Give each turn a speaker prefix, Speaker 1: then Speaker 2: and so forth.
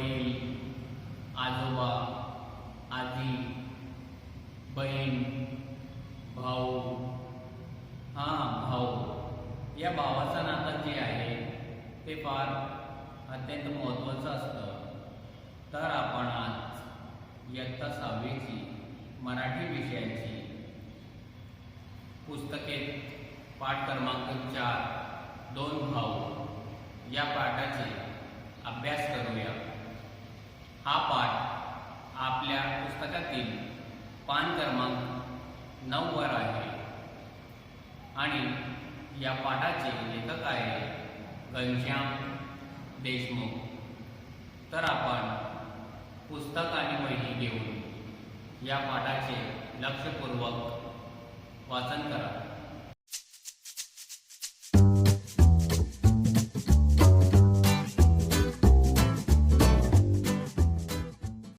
Speaker 1: वडील, आजोबा, आजी, बहीण, भाऊ, भाऊ. या भावाचं नातं जे आहे ते फार अत्यंत महत्त्वाचं असतं. तर आपण आज इयत्ता 6वीची मराठी विषयाची पुस्तके पाठ क्रमांक 4 दोन भाऊ या पाठाचे अभ्यास करूया. हा पाठ आपल्या पुस्तकातील पान क्रमांक 9 वर आहे आणि या पाठाचे लेखक आहे घनश्याम देशमुख. तर आपण पुस्तक आणि वही घेऊन या पाठाचे लक्षपूर्वक वाचन करा.